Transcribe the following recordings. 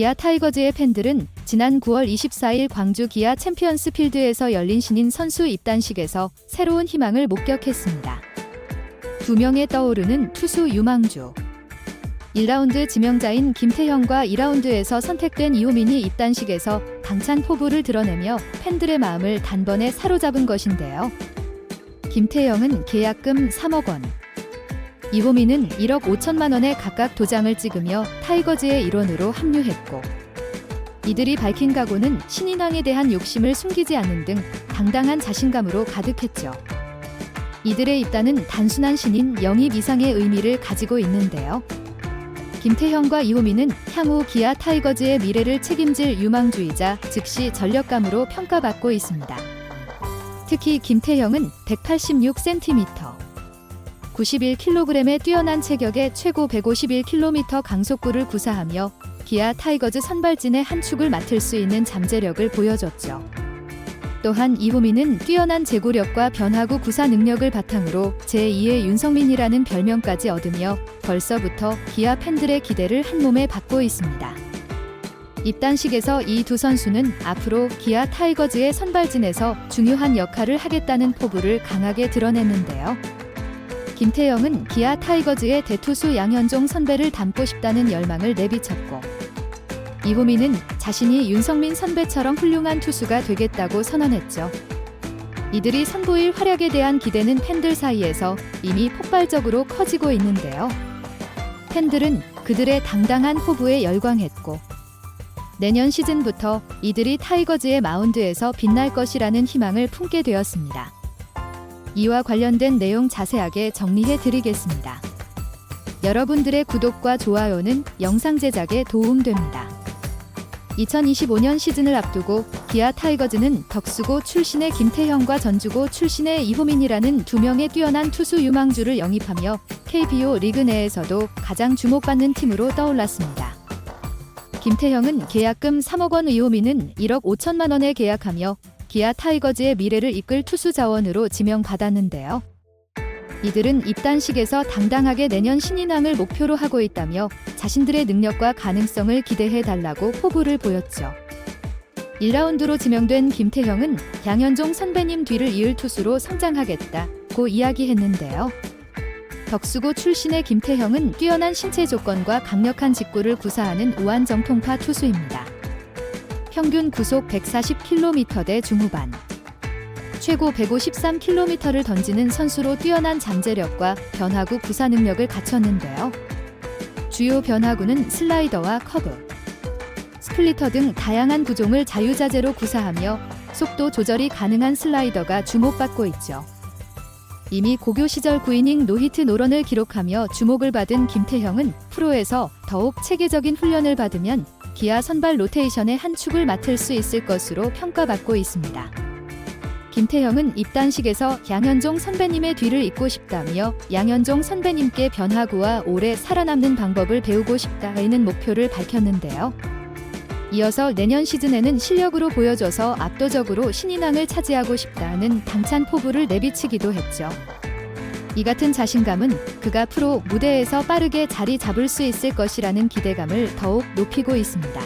기아 타이거즈의 팬들은 지난 9월 24일 광주 기아 챔피언스 필드에서 열린 신인 선수 입단식에서 새로운 희망을 목격했습니다. 두 명의 떠오르는 투수 유망주. 1라운드 지명자인 김태형과 2라운드에서 선택된 이호민이 입단식에서 당찬 포부를 드러내며 팬들의 마음을 단번에 사로잡은 것인데요. 김태형은 계약금 3억 원, 이호민은 1억 5천만 원에 각각 도장을 찍으며 타이거즈의 일원으로 합류했고, 이들이 밝힌 각오는 신인왕에 대한 욕심을 숨기지 않는 등 당당한 자신감으로 가득했죠. 이들의 입단은 단순한 신인 영입 이상의 의미를 가지고 있는데요. 김태형과 이호민은 향후 기아 타이거즈의 미래를 책임질 유망주이자 즉시 전력감으로 평가받고 있습니다. 특히 김태형은 186cm, 91kg의 뛰어난 체격에 최고 151km 강속구를 구사하며 기아 타이거즈 선발진의 한 축을 맡을 수 있는 잠재력을 보여줬죠. 또한 이호민은 뛰어난 제구력과 변화구 구사 능력을 바탕으로 제2의 윤성민이라는 별명까지 얻으며 벌써부터 기아 팬들의 기대를 한몸에 받고 있습니다. 입단식에서 이 두 선수는 앞으로 기아 타이거즈의 선발진에서 중요한 역할을 하겠다는 포부를 강하게 드러냈는데요. 김태형은 기아 타이거즈의 대투수 양현종 선배를 닮고 싶다는 열망을 내비쳤고, 이호민은 자신이 윤성민 선배처럼 훌륭한 투수가 되겠다고 선언했죠. 이들이 선보일 활약에 대한 기대는 팬들 사이에서 이미 폭발적으로 커지고 있는데요. 팬들은 그들의 당당한 포부에 열광했고, 내년 시즌부터 이들이 타이거즈의 마운드에서 빛날 것이라는 희망을 품게 되었습니다. 이와 관련된 내용 자세하게 정리해 드리겠습니다. 여러분들의 구독과 좋아요는 영상 제작에 도움됩니다. 2025년 시즌을 앞두고 기아 타이거즈는 덕수고 출신의 김태형과 전주고 출신의 이호민이라는 두 명의 뛰어난 투수 유망주를 영입하며 KBO 리그 내에서도 가장 주목받는 팀으로 떠올랐습니다. 김태형은 계약금 3억 원, 이호민은 1억 5천만 원에 계약하며 기아 타이거즈의 미래를 이끌 투수 자원으로 지명받았는데요. 이들은 입단식에서 당당하게 내년 신인왕을 목표로 하고 있다며 자신들의 능력과 가능성을 기대해달라고 포부를 보였죠. 1라운드로 지명된 김태형은 양현종 선배님 뒤를 이을 투수로 성장하겠다고 이야기했는데요. 덕수고 출신의 김태형은 뛰어난 신체 조건과 강력한 직구를 구사하는 우완정통파 투수입니다. 평균 구속 140km대 중후반, 최고 153km를 던지는 선수로 뛰어난 잠재력과 변화구 구사 능력을 갖췄는데요. 주요 변화구는 슬라이더와 커브, 스플리터 등 다양한 구종을 자유자재로 구사하며 속도 조절이 가능한 슬라이더가 주목받고 있죠. 이미 고교 시절 9이닝 노히트 노런을 기록하며 주목을 받은 김태형은 프로에서 더욱 체계적인 훈련을 받으면 기아 선발 로테이션의 한 축을 맡을 수 있을 것으로 평가받고 있습니다. 김태형은 입단식에서 양현종 선배님의 뒤를 잇고 싶다며 양현종 선배님께 변화구와 오래 살아남는 방법을 배우고 싶다는 목표를 밝혔는데요. 이어서 내년 시즌에는 실력으로 보여줘서 압도적으로 신인왕을 차지하고 싶다는 당찬 포부를 내비치기도 했죠. 이 같은 자신감은 그가 프로 무대에서 빠르게 자리 잡을 수 있을 것이라는 기대감을 더욱 높이고 있습니다.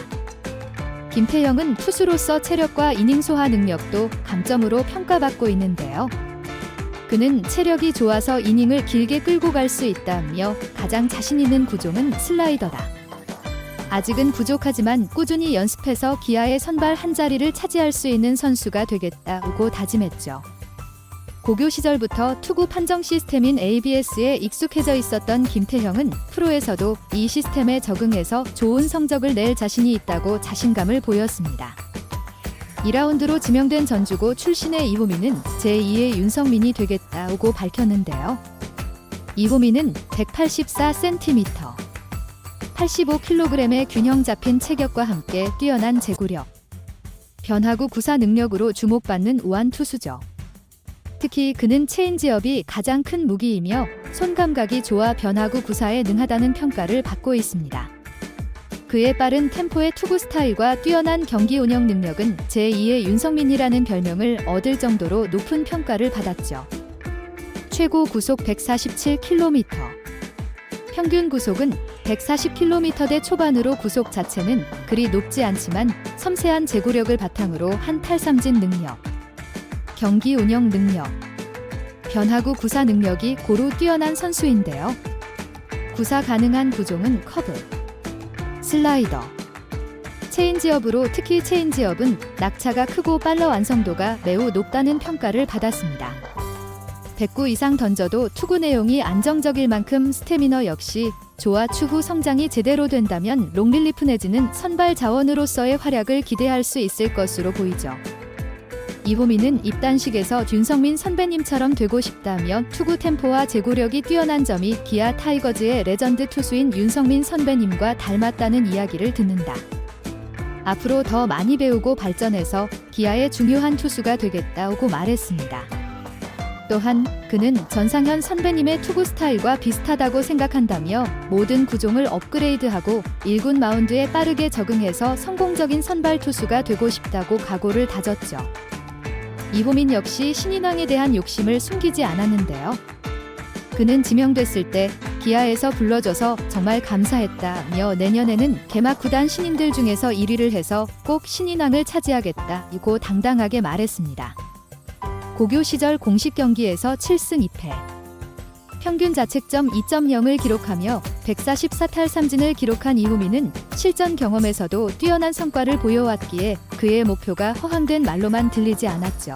김태형은 투수로서 체력과 이닝 소화 능력도 강점으로 평가받고 있는데요. 그는 체력이 좋아서 이닝을 길게 끌고 갈 수 있다며 가장 자신 있는 구종은 슬라이더다. 아직은 부족하지만 꾸준히 연습해서 기아의 선발 한 자리를 차지할 수 있는 선수가 되겠다고 다짐했죠. 고교 시절부터 투구 판정 시스템인 ABS에 익숙해져 있었던 김태형은 프로에서도 이 시스템에 적응해서 좋은 성적을 낼 자신이 있다고 자신감을 보였습니다. 2라운드로 지명된 전주고 출신의 이호민은 제2의 윤성민이 되겠다고 밝혔는데요. 이호민은 184cm, 85kg의 균형 잡힌 체격과 함께 뛰어난 제구력, 변화구 구사 능력으로 주목받는 우완 투수죠. 특히 그는 체인지업이 가장 큰 무기이며 손 감각이 좋아 변화구 구사에 능하다는 평가를 받고 있습니다. 그의 빠른 템포의 투구 스타일과 뛰어난 경기 운영 능력은 제2의 윤성민이라는 별명을 얻을 정도로 높은 평가를 받았죠. 최고 구속 147km, 평균 구속은 140km대 초반으로 구속 자체는 그리 높지 않지만 섬세한 제구력을 바탕으로 한 탈삼진 능력, 경기 운영 능력, 변화구 구사 능력이 고루 뛰어난 선수인데요. 구사 가능한 구종은 커브, 슬라이더, 체인지업으로 특히 체인지업은 낙차가 크고 빨라 완성도가 매우 높다는 평가를 받았습니다. 109 이상 던져도 투구 내용이 안정적일 만큼 스태미너 역시 좋아 추후 성장이 제대로 된다면 롱릴리프 내지는 선발 자원으로서의 활약을 기대할 수 있을 것으로 보이죠. 이호민은 입단식에서 윤성민 선배님처럼 되고 싶다며 투구 템포와 제구력이 뛰어난 점이 기아 타이거즈의 레전드 투수인 윤성민 선배님과 닮았다는 이야기를 듣는다. 앞으로 더 많이 배우고 발전해서 기아의 중요한 투수가 되겠다고 말했습니다. 또한 그는 전상현 선배님의 투구 스타일과 비슷하다고 생각한다며 모든 구종을 업그레이드하고 1군 마운드에 빠르게 적응해서 성공적인 선발 투수가 되고 싶다고 각오를 다졌죠. 이호민 역시 신인왕에 대한 욕심을 숨기지 않았는데요. 그는 지명됐을 때 기아에서 불러줘서 정말 감사했다며 내년에는 개막 구단 신인들 중에서 1위를 해서 꼭 신인왕을 차지하겠다고 당당하게 말했습니다. 고교 시절 공식 경기에서 7승 2패, 평균 자책점 2.0을 기록하며 144탈삼진을 기록한 이호민은 실전 경험에서도 뛰어난 성과를 보여왔기에 그의 목표가 허황된 말로만 들리지 않았죠.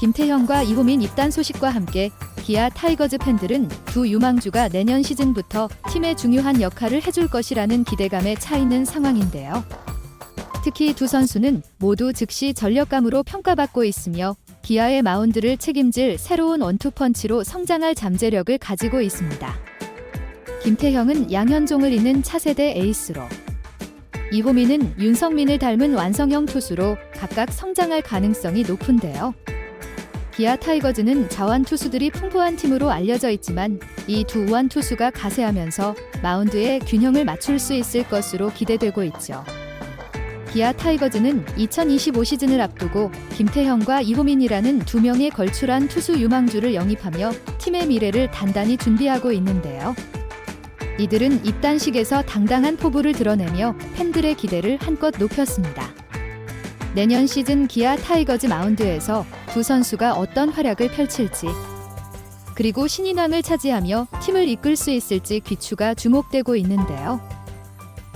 김태형과 이호민 입단 소식과 함께 기아 타이거즈 팬들은 두 유망주가 내년 시즌부터 팀의 중요한 역할을 해줄 것이라는 기대감에 차 있는 상황인데요. 특히 두 선수는 모두 즉시 전력감으로 평가받고 있으며 기아의 마운드를 책임질 새로운 원투펀치로 성장할 잠재력을 가지고 있습니다. 김태형은 양현종을 잇는 차세대 에이스로, 이호민은 윤성민을 닮은 완성형 투수로 각각 성장할 가능성이 높은데요. 기아 타이거즈는 자완 투수들이 풍부한 팀으로 알려져 있지만 이 두 우완 투수가 가세하면서 마운드에 균형을 맞출 수 있을 것으로 기대되고 있죠. 기아 타이거즈는 2025 시즌을 앞두고 김태형과 이호민이라는 두 명의 걸출한 투수 유망주를 영입하며 팀의 미래를 단단히 준비하고 있는데요. 이들은 입단식에서 당당한 포부를 드러내며 팬들의 기대를 한껏 높였습니다. 내년 시즌 기아 타이거즈 마운드에서 두 선수가 어떤 활약을 펼칠지, 그리고 신인왕을 차지하며 팀을 이끌 수 있을지 귀추가 주목되고 있는데요.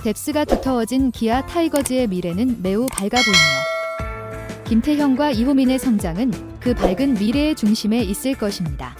뎁스가 두터워진 기아 타이거즈의 미래는 매우 밝아 보이며 김태형과 이호민의 성장은 그 밝은 미래의 중심에 있을 것입니다.